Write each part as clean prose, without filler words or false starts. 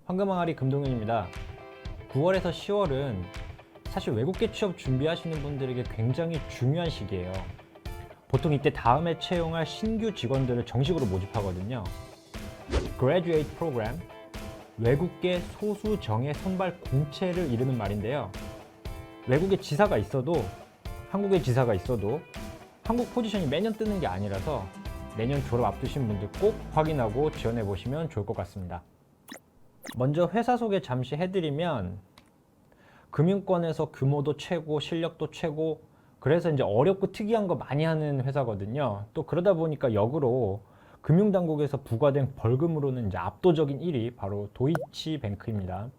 황금항아리 금동윤입니다. 9월에서 10월은 사실 외국계 취업 준비하시는 분들에게 굉장히 중요한 시기예요. 보통 이때 다음에 채용할 신규 직원들을 정식으로 모집하거든요. Graduate Program, 외국계 소수 정예 선발 공채를 이르는 말인데요. 외국에 지사가 있어도 한국에 지사가 있어도 한국 포지션이 매년 뜨는 게 아니라서 내년 졸업 앞두신 분들 꼭 확인하고 지원해 보시면 좋을 것 같습니다. 먼저 회사 소개 잠시 해드리면 금융권에서 규모도 최고, 실력도 최고, 그래서 이제 어렵고 특이한 거 많이 하는 회사거든요. 또 그러다 보니까 역으로 금융당국에서 부과된 벌금으로는 이제 압도적인 1위 바로 도이치뱅크입니다.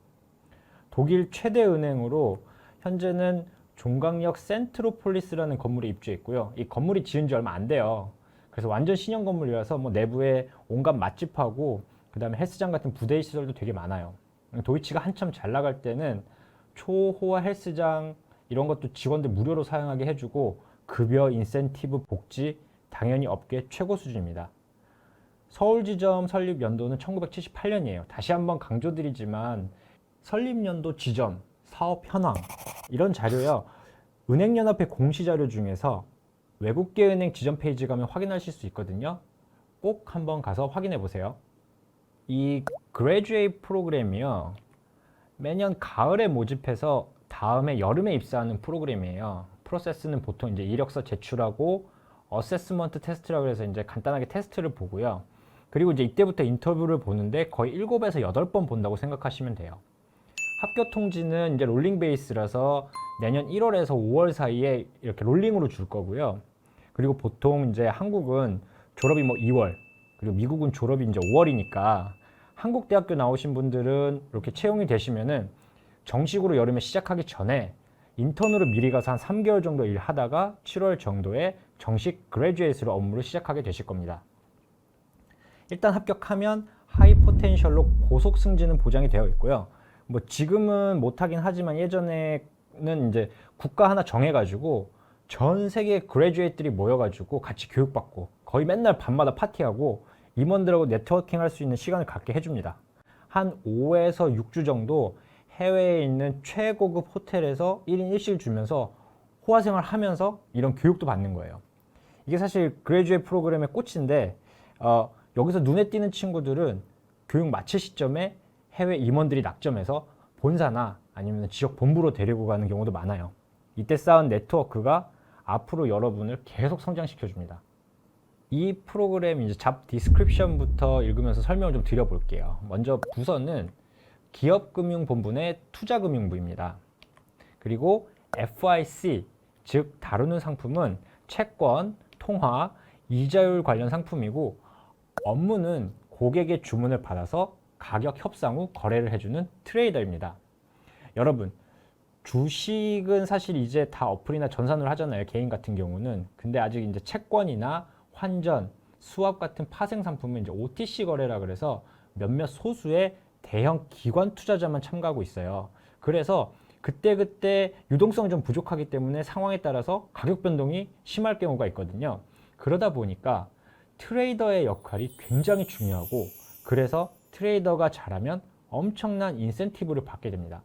독일 최대 은행으로 현재는 종강역 센트로폴리스라는 건물에 입주했고요. 이 건물이 지은 지 얼마 안 돼요. 그래서 완전 신형 건물이라서 뭐 내부에 온갖 맛집하고 그 다음에 헬스장 같은 부대 시설도 되게 많아요. 도이치가 한참 잘 나갈 때는 초호화 헬스장 이런 것도 직원들 무료로 사용하게 해주고 급여, 인센티브, 복지 당연히 업계 최고 수준입니다. 서울지점 설립 연도는 1978년이에요. 다시 한번 강조드리지만 설립연도 지점, 사업 현황 이런 자료요. 은행연합회 공시자료 중에서 외국계 은행 지점 페이지 가면 확인하실 수 있거든요. 꼭 한번 가서 확인해 보세요. 이 Graduate 프로그램이요. 매년 가을에 모집해서 다음에 여름에 입사하는 프로그램이에요. 프로세스는 보통 이제 이력서 제출하고 어세스먼트 테스트라고 해서 이제 간단하게 테스트를 보고요. 그리고 이제 이때부터 인터뷰를 보는데 거의 7에서 8번 본다고 생각하시면 돼요. 합격 통지는 이제 롤링 베이스라서 내년 1월에서 5월 사이에 이렇게 롤링으로 줄 거고요. 그리고 보통 이제 한국은 졸업이 뭐 2월, 그리고 미국은 졸업이 이제 5월이니까 한국 대학교 나오신 분들은 이렇게 채용이 되시면은 정식으로 여름에 시작하기 전에 인턴으로 미리 가서 한 3개월 정도 일하다가 7월 정도에 정식 그레듀에이트로 업무를 시작하게 되실 겁니다. 일단 합격하면 하이 포텐셜로 고속 승진은 보장이 되어 있고요. 뭐 지금은 못하긴 하지만 예전에는 이제 국가 하나 정해가지고 전 세계 그레듀에이트들이 모여가지고 같이 교육받고 거의 맨날 밤마다 파티하고 임원들하고 네트워킹 할 수 있는 시간을 갖게 해줍니다. 한 5에서 6주 정도 해외에 있는 최고급 호텔에서 1인 1실 주면서 호화생활 하면서 이런 교육도 받는 거예요. 이게 사실 그레듀에이트 프로그램의 꽃인데 여기서 눈에 띄는 친구들은 교육 마칠 시점에 해외 임원들이 낙점해서 본사나 아니면 지역 본부로 데리고 가는 경우도 많아요. 이때 쌓은 네트워크가 앞으로 여러분을 계속 성장시켜 줍니다. 이 프로그램 이제 잡 디스크립션부터 읽으면서 설명을 좀 드려볼게요. 먼저 부서는 기업금융본부 내 투자금융부입니다. 그리고 FIC, 즉 다루는 상품은 채권, 통화, 이자율 관련 상품이고 업무는 고객의 주문을 받아서 가격 협상 후 거래를 해주는 트레이더입니다. 여러분, 주식은 사실 이제 다 어플이나 전산으로 하잖아요. 개인 같은 경우는. 근데 아직 이제 채권이나 환전, 수합 같은 파생 상품은 이제 OTC 거래라 그래서 몇몇 소수의 대형 기관 투자자만 참가하고 있어요. 그래서 그때그때 유동성이 좀 부족하기 때문에 상황에 따라서 가격 변동이 심할 경우가 있거든요. 그러다 보니까 트레이더의 역할이 굉장히 중요하고 그래서 트레이더가 잘하면 엄청난 인센티브를 받게 됩니다.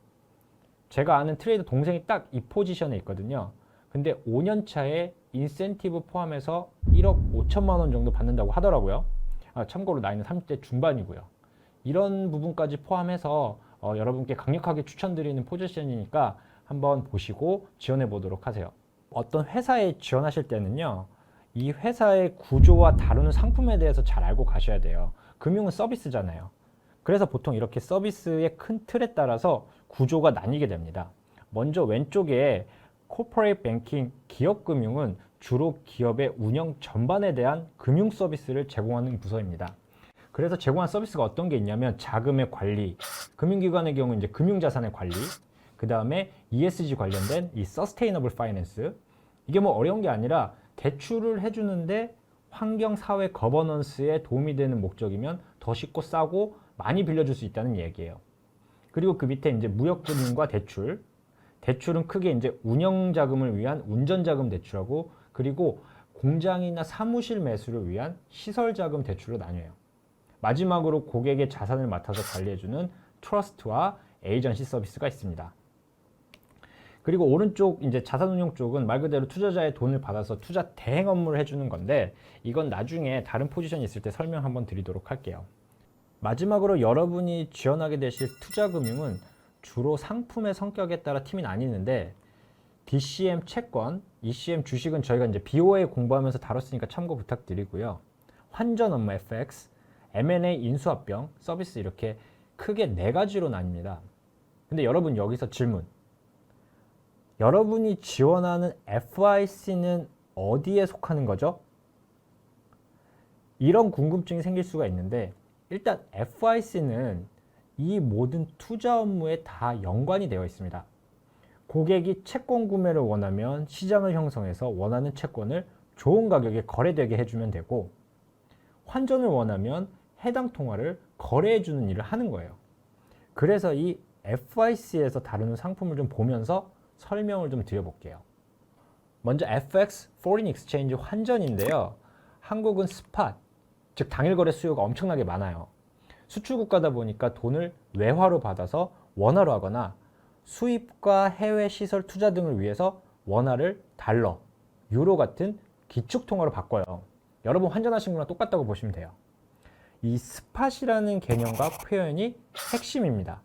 제가 아는 트레이더 동생이 딱 이 포지션에 있거든요. 근데 5년 차에 인센티브 포함해서 1억 5천만 원 정도 받는다고 하더라고요. 참고로 나이는 30대 중반이고요. 이런 부분까지 포함해서 여러분께 강력하게 추천드리는 포지션이니까 한번 보시고 지원해 보도록 하세요. 어떤 회사에 지원하실 때는요. 이 회사의 구조와 다루는 상품에 대해서 잘 알고 가셔야 돼요. 금융은 서비스잖아요. 그래서 보통 이렇게 서비스의 큰 틀에 따라서 구조가 나뉘게 됩니다. 먼저 왼쪽에 코퍼레이트 뱅킹, 기업금융은 주로 기업의 운영 전반에 대한 금융 서비스를 제공하는 부서입니다. 그래서 제공한 서비스가 어떤 게 있냐면 자금의 관리, 금융기관의 경우 이제 금융자산의 관리, 그 다음에 ESG 관련된 이 Sustainable Finance, 이게 뭐 어려운 게 아니라 대출을 해주는데 환경, 사회, 거버넌스에 도움이 되는 목적이면 더 쉽고 싸고 많이 빌려줄 수 있다는 얘기예요. 그리고 그 밑에 이제 무역금융과 대출, 대출은 크게 이제 운영자금을 위한 운전자금 대출하고 그리고 공장이나 사무실 매수를 위한 시설자금 대출로 나뉘어요. 마지막으로 고객의 자산을 맡아서 관리해주는 트러스트와 에이전시 서비스가 있습니다. 그리고 오른쪽 이제 자산운용 쪽은 말 그대로 투자자의 돈을 받아서 투자 대행 업무를 해주는 건데 이건 나중에 다른 포지션이 있을 때 설명 한번 드리도록 할게요. 마지막으로 여러분이 지원하게 되실 투자금융은 주로 상품의 성격에 따라 팀이 나뉘는데 DCM 채권, ECM 주식은 저희가 이제 BOA 공부하면서 다뤘으니까 참고 부탁드리고요. 환전 업무 FX, M&A 인수합병, 서비스 이렇게 크게 4가지로 나뉩니다. 근데 여러분 여기서 질문. 여러분이 지원하는 FIC는 어디에 속하는 거죠? 이런 궁금증이 생길 수가 있는데 일단 FIC는 이 모든 투자 업무에 다 연관이 되어 있습니다. 고객이 채권 구매를 원하면 시장을 형성해서 원하는 채권을 좋은 가격에 거래되게 해주면 되고 환전을 원하면 해당 통화를 거래해주는 일을 하는 거예요. 그래서 이 FIC에서 다루는 상품을 좀 보면서 설명을 좀 드려볼게요. 먼저 FX, Foreign Exchange 환전인데요. 한국은 스팟, 즉 당일 거래 수요가 엄청나게 많아요. 수출 국가다 보니까 돈을 외화로 받아서 원화로 하거나 수입과 해외 시설 투자 등을 위해서 원화를 달러, 유로 같은 기축 통화로 바꿔요. 여러분 환전하신 거랑 똑같다고 보시면 돼요. 이 스팟이라는 개념과 표현이 핵심입니다.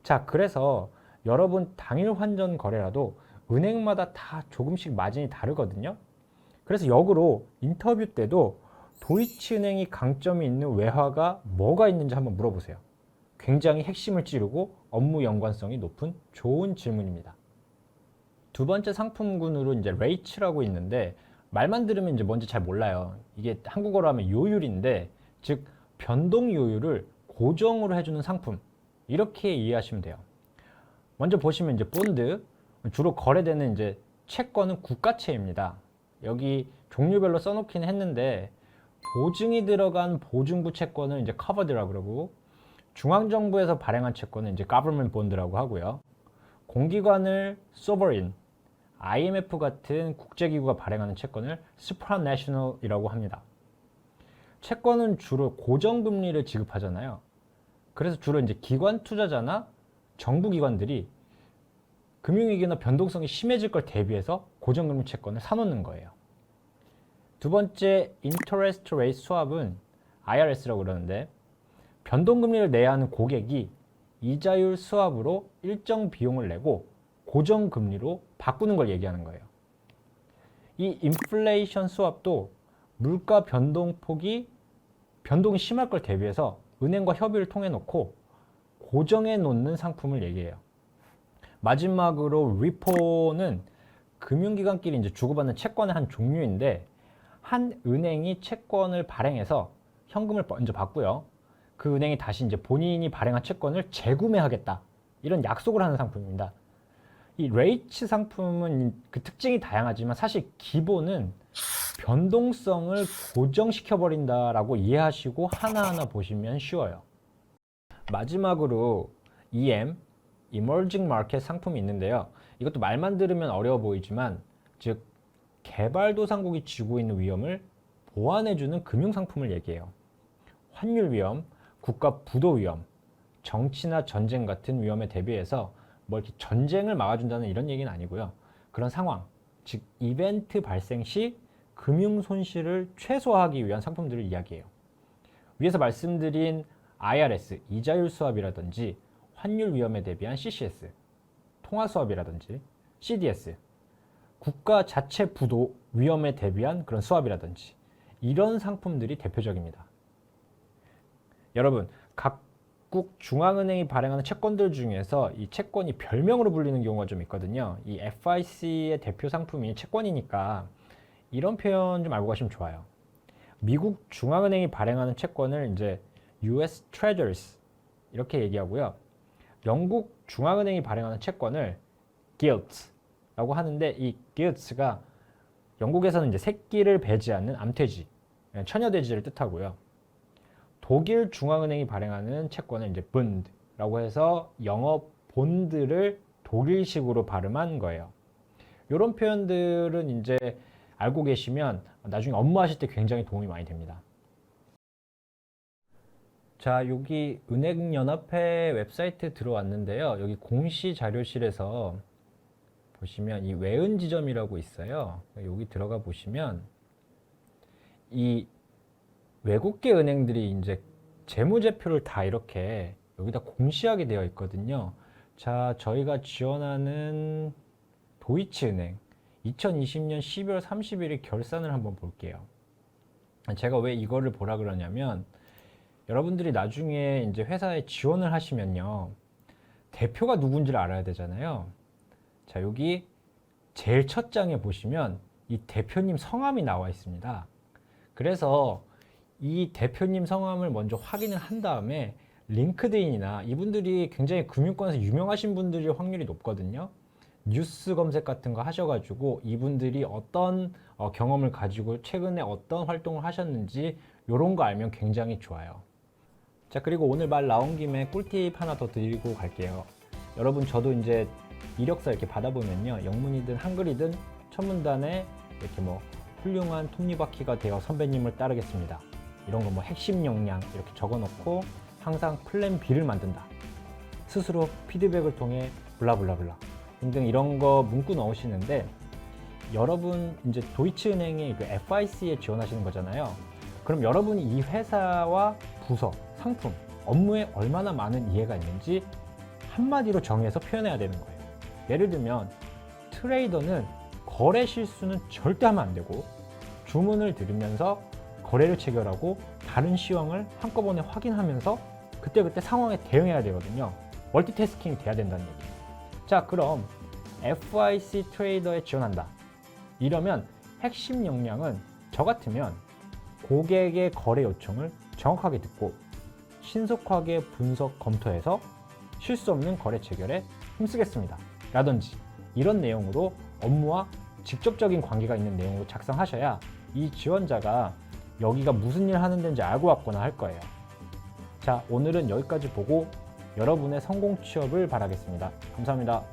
자, 그래서 여러분 당일 환전 거래라도 은행마다 다 조금씩 마진이 다르거든요. 그래서 역으로 인터뷰 때도 도이치은행이 강점이 있는 외화가 뭐가 있는지 한번 물어보세요. 굉장히 핵심을 찌르고 업무 연관성이 높은 좋은 질문입니다. 두 번째 상품군으로 이제 레이츠라고 있는데 말만 들으면 이제 뭔지 잘 몰라요. 이게 한국어로 하면 요율인데 즉 변동 요율을 고정으로 해주는 상품 이렇게 이해하시면 돼요. 먼저 보시면 이제 본드 주로 거래되는 이제 채권은 국가채입니다. 여기 종류별로 써놓긴 했는데 보증이 들어간 보증부 채권을 이제 커버드라고 그러고 중앙정부에서 발행한 채권은 이제 government bond라고 하고요. 공기관을 sovereign, IMF 같은 국제기구가 발행하는 채권을 supranational이라고 합니다. 채권은 주로 고정금리를 지급하잖아요. 그래서 주로 이제 기관 투자자나 정부기관들이 금융위기나 변동성이 심해질 걸 대비해서 고정금리 채권을 사놓는 거예요. 두 번째 interest rate swap은 IRS라고 그러는데 변동금리를 내야 하는 고객이 이자율 스왑으로 일정 비용을 내고 고정금리로 바꾸는 걸 얘기하는 거예요. 이 인플레이션 스왑도 물가 변동폭이 변동이 심할 걸 대비해서 은행과 협의를 통해 놓고 고정해 놓는 상품을 얘기해요. 마지막으로 리포는 금융기관끼리 이제 주고받는 채권의 한 종류인데 한 은행이 채권을 발행해서 현금을 먼저 받고요. 그 은행이 다시 이제 본인이 발행한 채권을 재구매하겠다. 이런 약속을 하는 상품입니다. 이 레이츠 상품은 그 특징이 다양하지만 사실 기본은 변동성을 고정시켜버린다라고 이해하시고 하나하나 보시면 쉬워요. 마지막으로 EM, Emerging Market 상품이 있는데요. 이것도 말만 들으면 어려워 보이지만 즉 개발도상국이 지고 있는 위험을 보완해주는 금융상품을 얘기해요. 환율 위험, 국가 부도 위험, 정치나 전쟁 같은 위험에 대비해서 뭐 이렇게 전쟁을 막아준다는 이런 얘기는 아니고요. 그런 상황, 즉 이벤트 발생 시 금융 손실을 최소화하기 위한 상품들을 이야기해요. 위에서 말씀드린 IRS, 이자율 수합이라든지 환율 위험에 대비한 CCS, 통화 수합이라든지 CDS, 국가 자체 부도 위험에 대비한 그런 수합이라든지 이런 상품들이 대표적입니다. 여러분, 각국 중앙은행이 발행하는 채권들 중에서 이 채권이 별명으로 불리는 경우가 좀 있거든요. 이 FIC의 대표 상품이 채권이니까 이런 표현 좀 알고 가시면 좋아요. 미국 중앙은행이 발행하는 채권을 이제 US Treasuries 이렇게 얘기하고요. 영국 중앙은행이 발행하는 채권을 Gilts라고 하는데 이 Gilts가 영국에서는 이제 새끼를 배제하는 암돼지, 처녀돼지를 뜻하고요. 독일 중앙은행이 발행하는 채권을 이제 Bund라고 해서 영어 본드를 독일식으로 발음한 거예요. 이런 표현들은 이제 알고 계시면 나중에 업무하실 때 굉장히 도움이 많이 됩니다. 자, 여기 은행연합회 웹사이트 들어왔는데요. 여기 공시 자료실에서 보시면 이 외은 지점이라고 있어요. 여기 들어가 보시면 이 외국계 은행들이 이제 재무제표를 다 이렇게 여기다 공시하게 되어 있거든요. 자, 저희가 지원하는 도이치은행 2020년 12월 31일 결산을 한번 볼게요. 제가 왜 이거를 보라 그러냐면 여러분들이 나중에 이제 회사에 지원을 하시면요. 대표가 누군지를 알아야 되잖아요. 자, 여기 제일 첫 장에 보시면 이 대표님 성함이 나와 있습니다. 그래서 이 대표님 성함을 먼저 확인을 한 다음에 링크드인이나 이분들이 굉장히 금융권에서 유명하신 분들일 확률이 높거든요. 뉴스 검색 같은 거 하셔가지고 이분들이 어떤 경험을 가지고 최근에 어떤 활동을 하셨는지 이런 거 알면 굉장히 좋아요. 자, 그리고 오늘 말 나온 김에 꿀팁 하나 더 드리고 갈게요. 여러분, 저도 이제 이력서 이렇게 받아보면요, 영문이든 한글이든 첫 문단에 이렇게 뭐 훌륭한 톱니바퀴가 되어 선배님을 따르겠습니다, 이런 거 뭐 핵심 역량 이렇게 적어놓고 항상 플랜 B를 만든다, 스스로 피드백을 통해 블라블라블라 등등 이런 거 문구 넣으시는데, 여러분 이제 도이치은행의 그 FIC에 지원하시는 거잖아요. 그럼 여러분이 이 회사와 부서, 상품, 업무에 얼마나 많은 이해가 있는지 한마디로 정의해서 표현해야 되는 거예요. 예를 들면 트레이더는 거래 실수는 절대 하면 안 되고, 주문을 들으면서 거래를 체결하고 다른 시황을 한꺼번에 확인하면서 그때그때 상황에 대응해야 되거든요. 멀티태스킹이 돼야 된다는 얘기예요. 자, 그럼 FIC 트레이더에 지원한다 이러면 핵심 역량은 저 같으면 고객의 거래 요청을 정확하게 듣고 신속하게 분석 검토해서 실수 없는 거래 체결에 힘쓰겠습니다 라든지 이런 내용으로 업무와 직접적인 관계가 있는 내용으로 작성하셔야 이 지원자가 여기가 무슨 일 하는 데인지 알고 왔구나 할 거예요. 자, 오늘은 여기까지 보고 여러분의 성공 취업을 바라겠습니다. 감사합니다.